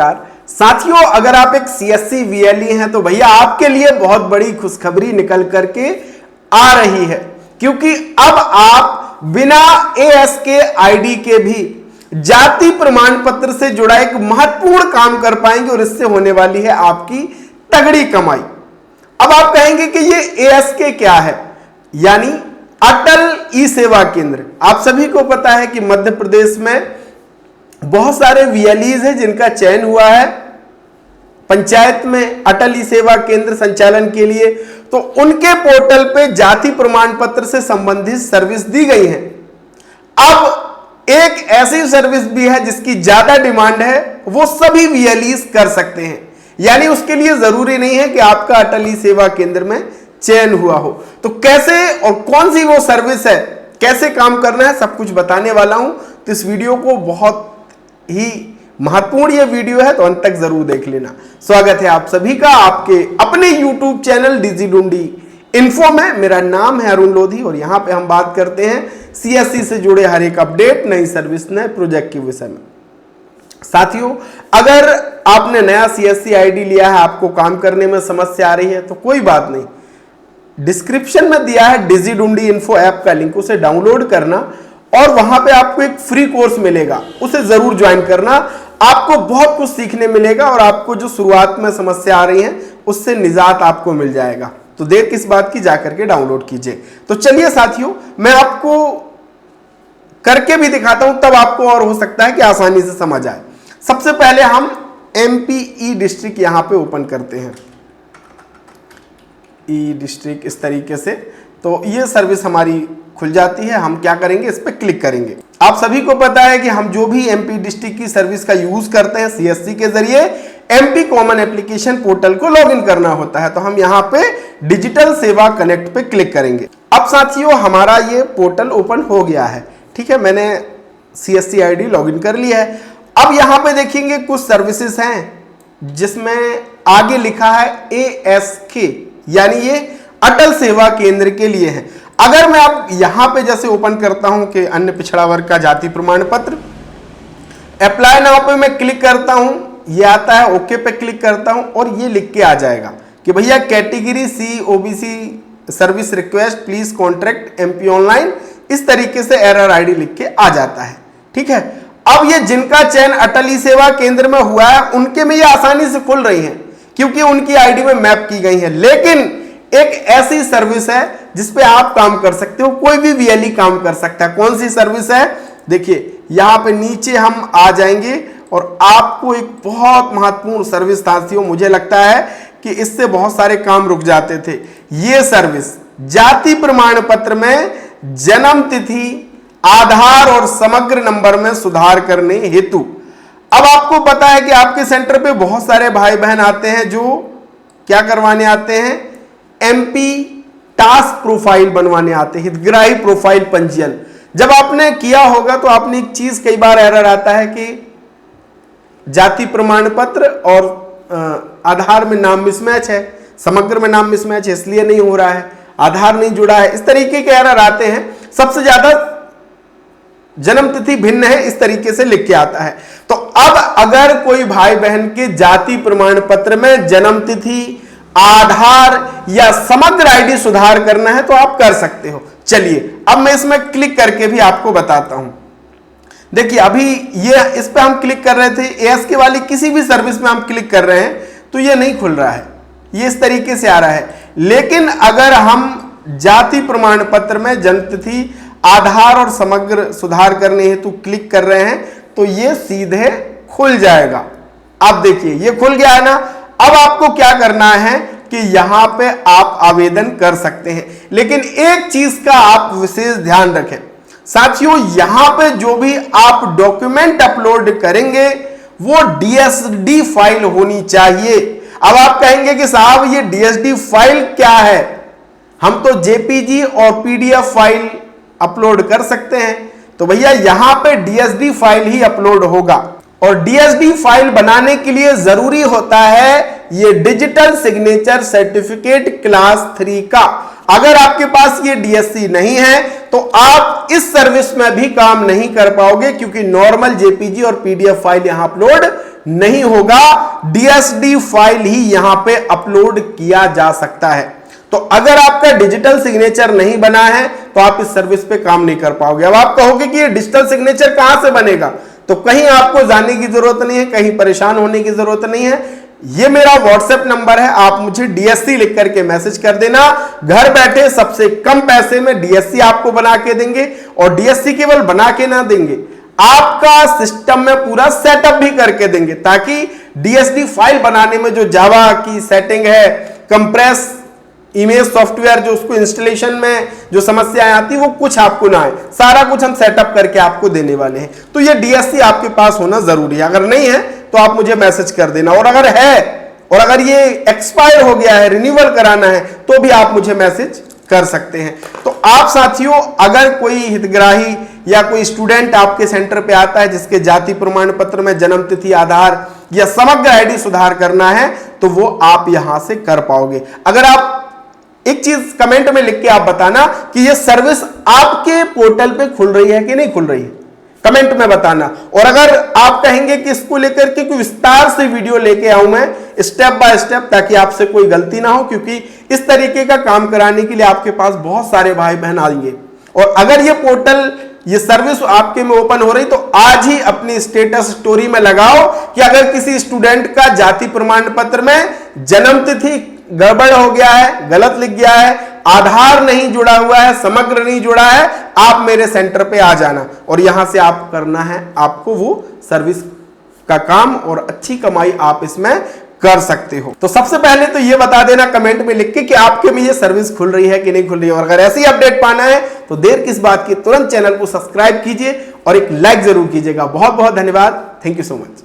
नमस्कार साथियों, अगर आप एक सीएससी वीएलई हैं तो भैया आपके लिए बहुत बड़ी खुशखबरी निकल करके आ रही है, क्योंकि अब आप बिना एएसके आईडी के भी जाति प्रमाण पत्र से जुड़ा एक महत्वपूर्ण काम कर पाएंगे और इससे होने वाली है आपकी तगड़ी कमाई। अब आप कहेंगे कि ये एएसके क्या है, यानी अटल ई सेवा केंद्र। आप सभी को पता है कि मध्य प्रदेश में बहुत सारे वीएलईज हैं जिनका चयन हुआ है पंचायत में अटल ई सेवा केंद्र संचालन के लिए, तो उनके पोर्टल पे जाति प्रमाण पत्र से संबंधित सर्विस दी गई है। अब एक ऐसी सर्विस भी है जिसकी ज्यादा डिमांड है, वो सभी वीएलईज कर सकते हैं, यानी उसके लिए जरूरी नहीं है कि आपका अटल ई सेवा केंद्र में चयन हुआ हो। तो कैसे और कौन सी वो सर्विस है, कैसे काम करना है, सब कुछ बताने वाला हूं। तो इस वीडियो को बहुत ही महत्वपूर्ण ये वीडियो है, तो अंत तक जरूर देख लेना। स्वागत है आप सभी का आपके अपने YouTube चैनल डिजिडुंडी इन्फो में। मेरा नाम है अरुण लोधी और यहां पे हम बात करते हैं सीएससी से जुड़े हर एक अपडेट, नई सर्विस, नए प्रोजेक्ट के विषय में। साथियों, अगर आपने नया सीएससी आईडी लिया है, आपको काम करने में समस्या आ रही है, तो कोई बात नहीं, डिस्क्रिप्शन में दिया है डिजिडुंडी इन्फो ऐप का लिंक, उसे डाउनलोड करना और वहां पे आपको एक फ्री कोर्स मिलेगा, उसे जरूर ज्वाइन करना। आपको बहुत कुछ सीखने मिलेगा और आपको जो शुरुआत में समस्या आ रही है उससे निजात आपको मिल जाएगा। तो देर किस बात की, जाकर के डाउनलोड कीजिए। तो चलिए साथियों, मैं आपको करके भी दिखाता हूं, तब आपको और हो सकता है कि आसानी से समझ आए। सबसे पहले हम एमपी डिस्ट्रिक्ट यहां पे ओपन करते हैं, ई डिस्ट्रिक्ट इस तरीके से। तो ये सर्विस हमारी खुल जाती है। हम क्या करेंगे, इस पर क्लिक करेंगे। आप सभी को पता है कि हम जो भी एमपी डिस्ट्रिक्ट की सर्विस का यूज करते हैं सीएससी के जरिए एमपी कॉमन एप्लीकेशन पोर्टल को लॉगिन करना होता है। तो हम यहाँ पे डिजिटल सेवा कनेक्ट पे क्लिक करेंगे। अब साथियों, हमारा ये पोर्टल ओपन हो गया है, ठीक है, मैंने सीएससी आईडी लॉगिन कर लिया है। अब यहाँ पे देखेंगे कुछ सर्विसेज हैं जिसमें आगे लिखा है एएसके, यानी ये अटल सेवा केंद्र के लिए है। अगर मैं अब यहां पे जैसे ओपन करता हूं कि अन्य पिछड़ा वर्ग का जाति प्रमाण पत्र, अप्लाई नाउ पे मैं क्लिक करता हूं, ये आता है, ओके पे क्लिक करता हूं और ये लिख के आ जाएगा कि भैया category C OBC service request please contract MP online, इस तरीके से एरर आईडी लिख के आ जाता है, ठीक है। अब ये जिनका चयन अटल ई सेवा केंद्र में हुआ है उनके में ये आसानी से खुल रही है क्योंकि उनकी आईडी में मैप की गई है। लेकिन एक ऐसी सर्विस है जिसपे आप काम कर सकते हो, कोई भी वीएलई काम कर सकता है। कौन सी सर्विस है, देखिए यहां पे नीचे हम आ जाएंगे और आपको एक बहुत महत्वपूर्ण सर्विस साथियों, मुझे लगता है कि इससे बहुत सारे काम रुक जाते थे। ये सर्विस जाति प्रमाण पत्र में जन्म तिथि, आधार और समग्र नंबर में सुधार करने हेतु। अब आपको पता है कि आपके सेंटर पे बहुत सारे भाई बहन आते हैं जो क्या करवाने आते हैं, एमपी टास्क प्रोफाइल बनवाने आते हैं, हितग्राही प्रोफाइल पंजीयन। जब आपने किया होगा तो आपने एक चीज, कई बार एरर आता है कि जाति प्रमाण पत्र और आधार में नाम मिसमैच है, समग्र में नाम मिसमैच है, इसलिए नहीं हो रहा है, आधार नहीं जुड़ा है, इस तरीके के एरर आते हैं। सबसे ज्यादा जन्म तिथि भिन्न है, इस तरीके से लिख के आता है। तो अब अगर कोई भाई बहन के जाति प्रमाण पत्र में जन्म तिथि, आधार या समग्र आईडी सुधार करना है तो आप कर सकते हो। चलिए अब मैं इसमें क्लिक करके भी आपको बताता हूं। देखिए अभी ये इस पे हम क्लिक कर रहे थे, एएसके वाली किसी भी सर्विस में हम क्लिक कर रहे हैं तो ये नहीं खुल रहा है, ये इस तरीके से आ रहा है। लेकिन अगर हम जाति प्रमाण पत्र में जन्म तिथि, आधार और समग्र सुधार करने हेतु क्लिक कर रहे हैं तो ये सीधे खुल जाएगा। आप देखिए ये खुल गया है ना। अब आपको क्या करना है कि यहां पे आप आवेदन कर सकते हैं, लेकिन एक चीज का आप विशेष ध्यान रखें साथियों, यहां पे जो भी आप डॉक्यूमेंट अपलोड करेंगे वो डीएसडी फाइल होनी चाहिए। अब आप कहेंगे कि साहब ये डीएसडी फाइल क्या है, हम तो जेपीजी और पीडीएफ फाइल अपलोड कर सकते हैं। तो भैया यहां पे डीएसडी फाइल ही अपलोड होगा और डीएसडी फाइल बनाने के लिए जरूरी होता है ये डिजिटल सिग्नेचर सर्टिफिकेट क्लास 3 का। अगर आपके पास ये डीएससी नहीं है तो आप इस सर्विस में भी काम नहीं कर पाओगे, क्योंकि नॉर्मल जेपीजी और पीडीएफ फाइल यहां अपलोड नहीं होगा, डीएसडी फाइल ही यहां पे अपलोड किया जा सकता है। तो अगर आपका डिजिटल सिग्नेचर नहीं बना है तो आप इस सर्विस पे काम नहीं कर पाओगे। अब आप कहोगे कि ये डिजिटल सिग्नेचर कहां से बनेगा, तो कहीं आपको जाने की जरूरत नहीं है, कहीं परेशान होने की जरूरत नहीं है। ये मेरा व्हाट्सएप नंबर है, आप मुझे डीएससी लिख करके मैसेज कर देना। घर बैठे सबसे कम पैसे में डीएससी आपको बना के देंगे, और डीएससी केवल बना के ना देंगे, आपका सिस्टम में पूरा सेटअप भी करके देंगे, ताकि डीएसडी फाइल बनाने में जो जावा की सेटिंग है, कंप्रेस इमेज सॉफ्टवेयर जो उसको इंस्टॉलेशन में जो समस्याएं आती है वो कुछ आपको ना आए, सारा कुछ हम सेटअप करके आपको देने वाले हैं। तो ये डीएससी आपके पास होना जरूरी है। अगर नहीं है तो आप मुझे मैसेज कर देना, और अगर है और अगर ये एक्सपायर हो गया है, रिन्यूअल कराना है, तो भी आप मुझे मैसेज कर सकते हैं। तो आप साथियों, अगर कोई हितग्राही या कोई स्टूडेंट आपके सेंटर पे आता है जिसके जाति प्रमाण पत्र में जन्म तिथि, आधार या समग्र आईडी सुधार करना है, तो वो आप यहां से कर पाओगे। अगर आप एक चीज कमेंट में लिख के आप बताना कि ये सर्विस आपके पोर्टल पे खुल रही है कि नहीं खुल रही है, कमेंट में बताना। और अगर आप कहेंगे कि इसको लेकर के कोई विस्तार से वीडियो लेके आऊं मैं स्टेप बाय स्टेप, ताकि आपसे कोई गलती ना हो, क्योंकि इस तरीके का काम कराने के लिए आपके पास बहुत सारे भाई बहन आएंगे। और अगर ये पोर्टल, ये सर्विस आपके में ओपन हो रही, तो आज ही अपनी स्टेटस स्टोरी में लगाओ कि अगर किसी स्टूडेंट का जाति प्रमाण पत्र में जन्म तिथि गड़बड़ हो गया है, गलत लिख गया है, आधार नहीं जुड़ा हुआ है, समग्र नहीं जुड़ा है, आप मेरे सेंटर पे आ जाना, और यहां से आप करना है आपको वो सर्विस का काम, और अच्छी कमाई आप इसमें कर सकते हो। तो सबसे पहले तो ये बता देना कमेंट में लिख के कि आपके में ये सर्विस खुल रही है कि नहीं खुल रही है। और अगर ऐसी अपडेट पाना है तो देर किस बात की, तुरंत चैनल को सब्सक्राइब कीजिए और एक लाइक जरूर कीजिएगा। बहुत बहुत धन्यवाद। Thank you so much.